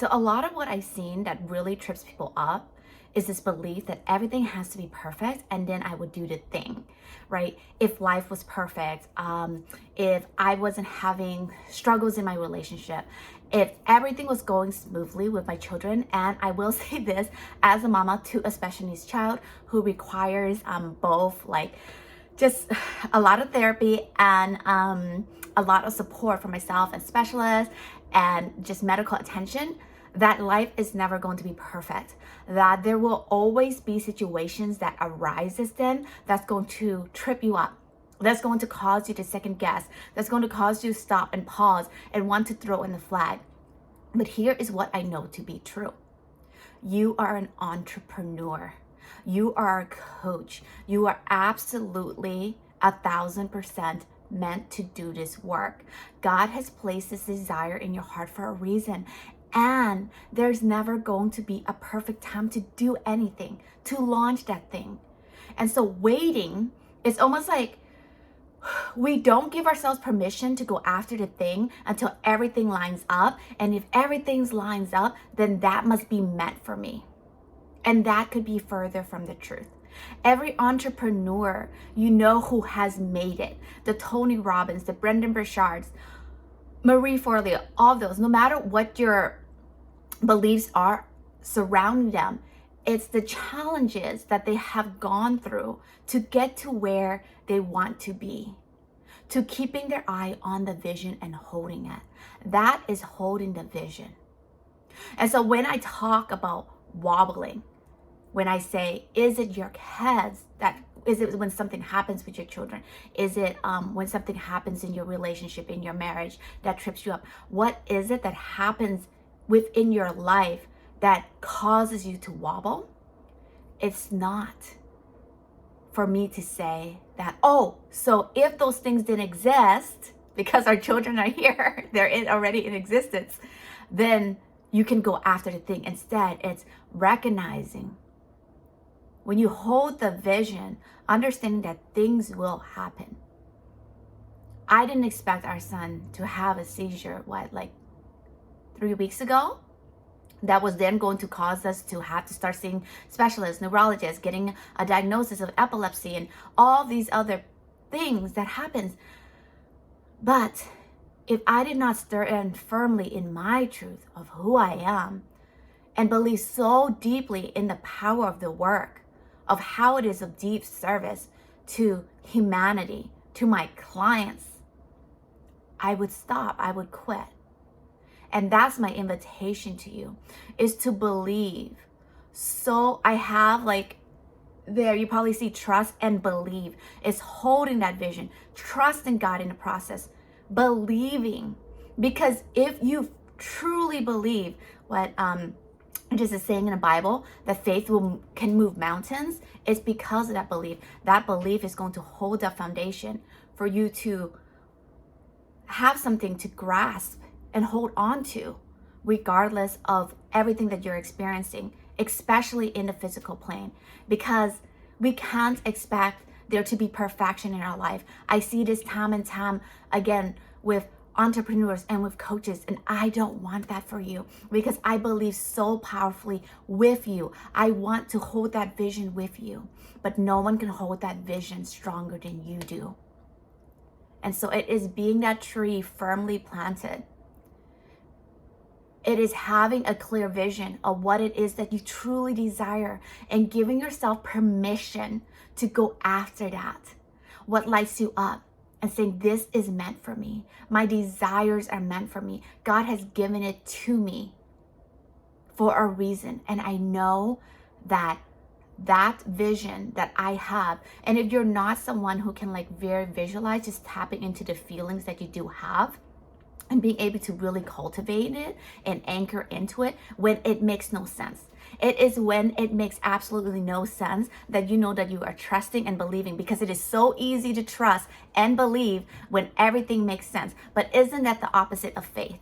So a lot of what I've seen that really trips people up is this belief that everything has to be perfect and then I would do the thing, right? If life was perfect, if I wasn't having struggles in my relationship, if everything was going smoothly with my children, and I will say this as a mama to a special needs child who requires both like just a lot of therapy and a lot of support from myself and specialists and just medical attention, that life is never going to be perfect, that there will always be situations that arises then that's going to trip you up, that's going to cause you to second guess, that's going to cause you to stop and pause and want to throw in the flag. But here is what I know to be true. You are an entrepreneur. You are a coach. You are absolutely 1,000% meant to do this work. God has placed this desire in your heart for a reason. And there's never going to be a perfect time to do anything, to launch that thing. And so waiting is almost like we don't give ourselves permission to go after the thing until everything lines up. And if everything lines up, then that must be meant for me. And that could be further from the truth. Every entrepreneur, you know, who has made it, the Tony Robbins, the Brendan Burchards, Marie Forleo, all those, no matter what your beliefs are surrounding them, it's the challenges that they have gone through to get to where they want to be, to keeping their eye on the vision and holding it. That is holding the vision. And so when I talk about wobbling, when I say, is it your heads that, is it when something happens with your children? Is it when something happens in your relationship, in your marriage that trips you up? What is it that happens within your life that causes you to wobble? It's not for me to say that, oh, so if those things didn't exist, because our children are here, already in existence, then you can go after the thing. Instead, it's recognizing when you hold the vision, understanding that things will happen. I didn't expect our son to have a seizure, like 3 weeks ago? That was then going to cause us to have to start seeing specialists, neurologists, getting a diagnosis of epilepsy and all these other things that happens. But if I did not stir in firmly in my truth of who I am and believe so deeply in the power of the work, of how it is of deep service to humanity, to my clients, I would stop, I would quit. And that's my invitation to you, is to believe. So I have there, you probably see trust and believe. It's holding that vision, trusting God in the process, believing. Because if you truly believe what just is saying in the Bible, that faith can move mountains, it's because of that belief. That belief is going to hold that foundation for you to have something to grasp and hold on to, regardless of everything that you're experiencing, especially in the physical plane, because we can't expect there to be perfection in our life. I see this time and time again with entrepreneurs and with coaches, and I don't want that for you, because I believe so powerfully with you. I want to hold that vision with you, but no one can hold that vision stronger than you do. And so it is being that tree firmly planted. It is having a clear vision of what it is that you truly desire and giving yourself permission to go after that. What lights you up, and saying, this is meant for me. My desires are meant for me. God has given it to me for a reason. And I know that vision that I have, and if you're not someone who can very visualize, just tapping into the feelings that you do have, and being able to really cultivate it and anchor into it when it makes no sense. It is when it makes absolutely no sense that you know that you are trusting and believing, because it is so easy to trust and believe when everything makes sense. But isn't that the opposite of faith,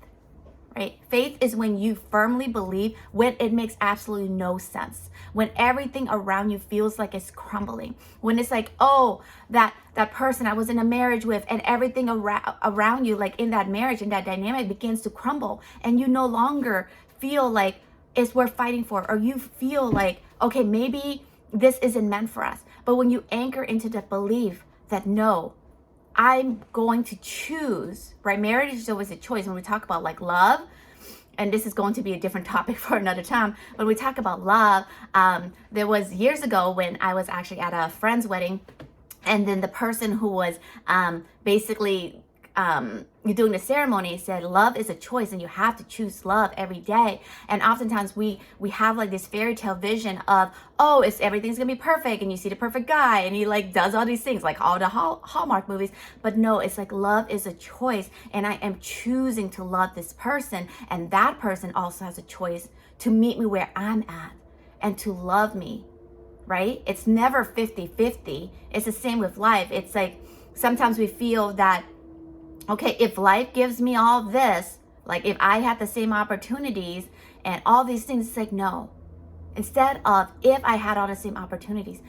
right? Faith is when you firmly believe when it makes absolutely no sense, when everything around you feels like it's crumbling, when it's like, oh, that person I was in a marriage with, and everything around you, like in that marriage, in that dynamic, begins to crumble, and you no longer feel like it's worth fighting for, or you feel like, okay, maybe this isn't meant for us. But when you anchor into the belief that no, I'm going to choose, right? Marriage is always a choice. When we talk about like love, and this is going to be a different topic for another time. When we talk about love, there was years ago when I was actually at a friend's wedding, and then the person who was basically doing the ceremony said, love is a choice and you have to choose love every day. And oftentimes we have like this fairy tale vision of, oh, everything's gonna be perfect, and you see the perfect guy and he like does all these things like all the Hallmark movies. But no, it's like love is a choice, and I am choosing to love this person, and that person also has a choice to meet me where I'm at and to love me, right? It's never 50-50. It's the same with life. It's like sometimes we feel that, okay, if life gives me all this, like if I had the same opportunities and all these things, it's like, no. Instead of, if I had all the same opportunities,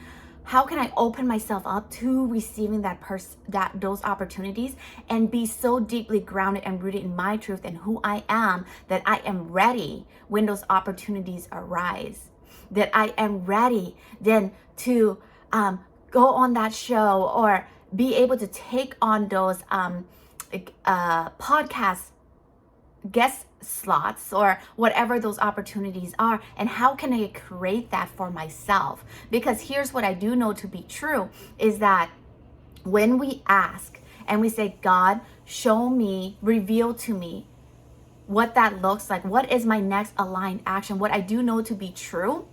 how can I open myself up to receiving those opportunities and be so deeply grounded and rooted in my truth and who I am, that I am ready when those opportunities arise, that I am ready then to go on that show or be able to take on those podcast guest slots or whatever those opportunities are. And how can I create that for myself? Because here's what I do know to be true is that when we ask and we say, God, show me, reveal to me what that looks like, what is my next aligned action, what I do know to be true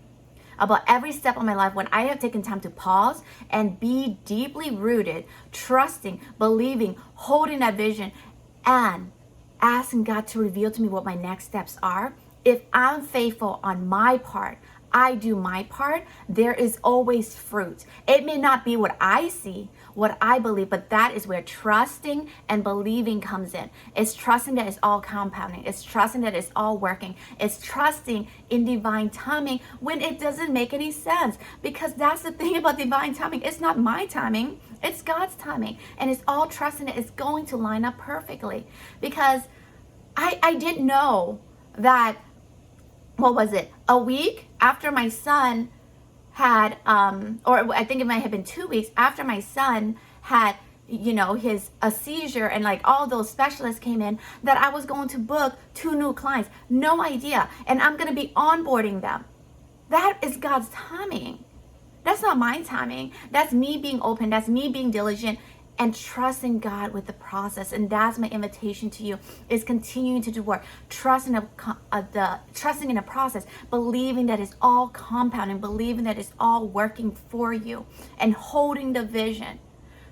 about every step of my life, when I have taken time to pause and be deeply rooted, trusting, believing, holding that vision, and asking God to reveal to me what my next steps are, if I'm faithful on my part, I do my part, there is always fruit. It may not be what I see, what I believe, but that is where trusting and believing comes in. It's trusting that it's all compounding. It's trusting that it's all working. It's trusting in divine timing when it doesn't make any sense. Because that's the thing about divine timing. It's not my timing. It's God's timing. And it's all trusting that it's going to line up perfectly. Because I didn't know that, what was it, a week after my son had, or I think it might have been 2 weeks after my son had, a seizure, and like all those specialists came in, that I was going to book 2 new clients. No idea. And I'm going to be onboarding them. That is God's timing. That's not my timing. That's me being open. That's me being diligent and trusting God with the process. And that's my invitation to you, is continuing to do work, trusting in the process, believing that it's all compounding, believing that it's all working for you, and holding the vision,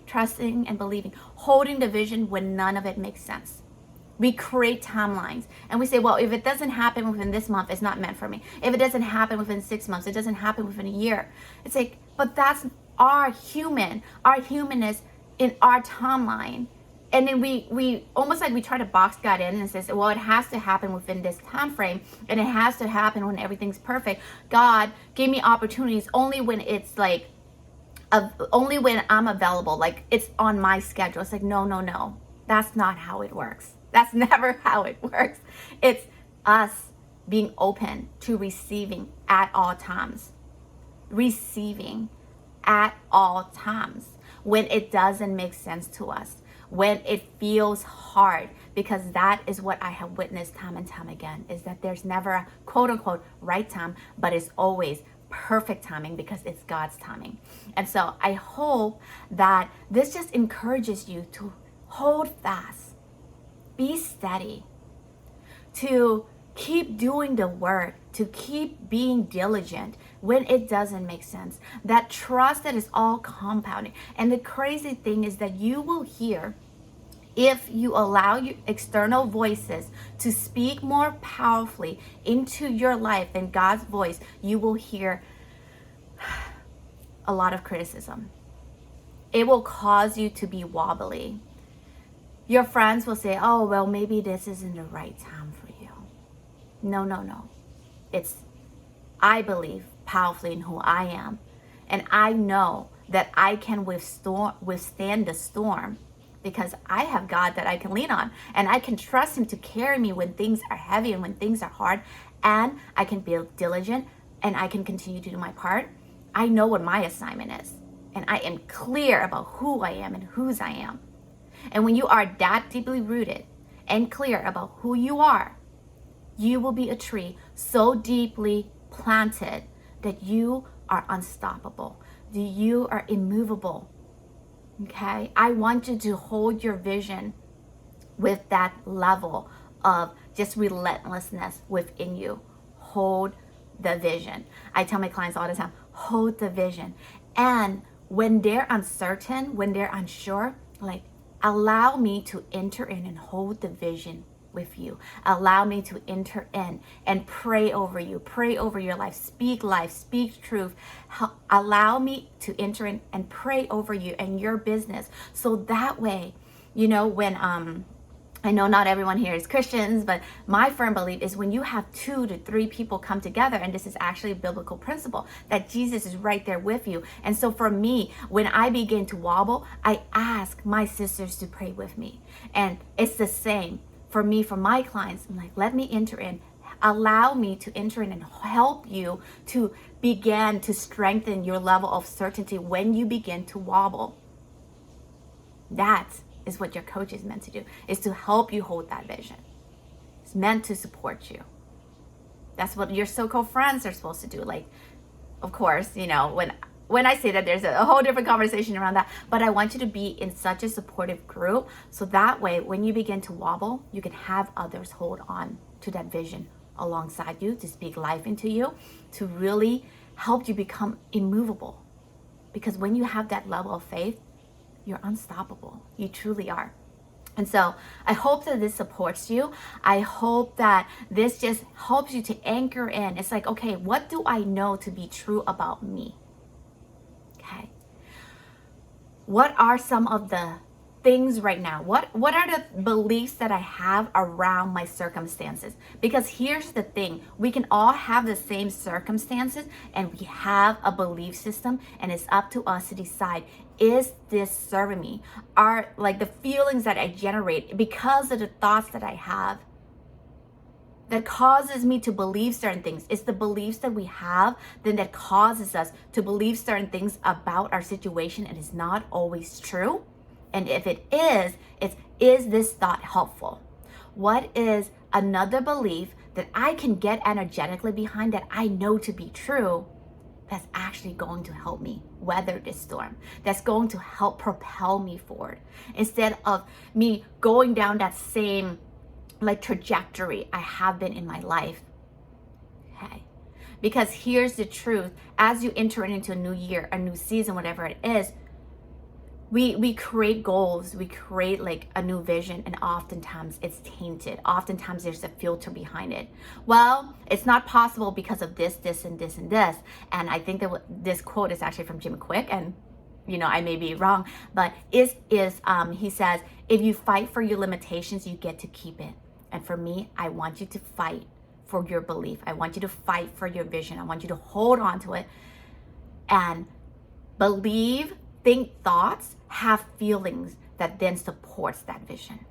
trusting and believing, holding the vision when none of it makes sense. We create timelines and we say, well, if it doesn't happen within this month, it's not meant for me. If it doesn't happen within 6 months, it doesn't happen within a year. It's like, but that's our humanness in our timeline. And then we almost like we try to box God in and says, well, it has to happen within this time frame, and it has to happen when everything's perfect. God, give me opportunities only when it's like, only when I'm available, like it's on my schedule. It's like, no. That's not how it works. That's never how it works. It's us being open to receiving at all times. Receiving at all times. When it doesn't make sense to us, when it feels hard, because that is what I have witnessed time and time again, is that there's never a quote unquote right time, but it's always perfect timing, because it's God's timing. And so I hope that this just encourages you to hold fast, be steady, to keep doing the work, to keep being diligent when it doesn't make sense. That trust that is all compounding. And the crazy thing is that you will hear, if you allow your external voices to speak more powerfully into your life than God's voice, you will hear a lot of criticism. It will cause you to be wobbly. Your friends will say, oh, well, maybe this isn't the right time for you. No. I believe powerfully in who I am. And I know that I can withstand the storm because I have God that I can lean on, and I can trust him to carry me when things are heavy and when things are hard, and I can be diligent and I can continue to do my part. I know what my assignment is, and I am clear about who I am and whose I am. And when you are that deeply rooted and clear about who you are, you will be a tree so deeply planted that you are unstoppable, that you are immovable. Okay? I want you to hold your vision with that level of just relentlessness within you. Hold the vision. I tell my clients all the time, hold the vision. And when they're uncertain, when they're unsure, like, allow me to enter in and hold the vision with you. Allow me to enter in and pray over you, pray over your life, speak truth. Allow me to enter in and pray over you and your business. So that way, you know, when I know not everyone here is Christians, but my firm belief is when you have 2 to 3 people come together, and this is actually a biblical principle, that Jesus is right there with you. And so for me, when I begin to wobble, I ask my sisters to pray with me. And it's the same for me, for my clients. I'm like, let me enter in. Allow me to enter in and help you to begin to strengthen your level of certainty when you begin to wobble. That's is what your coach is meant to do, is to help you hold that vision. It's meant to support you. That's what your so-called friends are supposed to do. Like, of course, you know, when I say that, there's a whole different conversation around that, but I want you to be in such a supportive group, so that way when you begin to wobble, you can have others hold on to that vision alongside you, to speak life into you, to really help you become immovable. Because when you have that level of faith, you're unstoppable. You truly are. And so I hope that this supports you. I hope that this just helps you to anchor in. It's like, okay, what do I know to be true about me? Okay. What are some of the things right now? What are the beliefs that I have around my circumstances? Because here's the thing, we can all have the same circumstances and we have a belief system, and it's up to us to decide, is this serving me? Are like the feelings that I generate because of the thoughts that I have that causes me to believe certain things? It's the beliefs that we have then that causes us to believe certain things about our situation, and it's not always true. And if it is this thought helpful? What is another belief that I can get energetically behind that I know to be true, that's actually going to help me weather this storm, that's going to help propel me forward, instead of me going down that same like trajectory I have been in my life? Okay. Because here's the truth, as you enter into a new year, a new season, whatever it is, we create goals, we create like a new vision, and oftentimes it's tainted. Oftentimes there's a filter behind it. Well, it's not possible because of this, this, and this, and this. And I think that this quote is actually from Jim Quick, and you know, I may be wrong, but he says, if you fight for your limitations, you get to keep it. And for me, I want you to fight for your belief. I want you to fight for your vision. I want you to hold on to it and believe, think thoughts, have feelings that then supports that vision.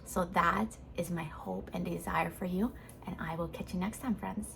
So that is my hope and desire for you, and I will catch you next time, friends.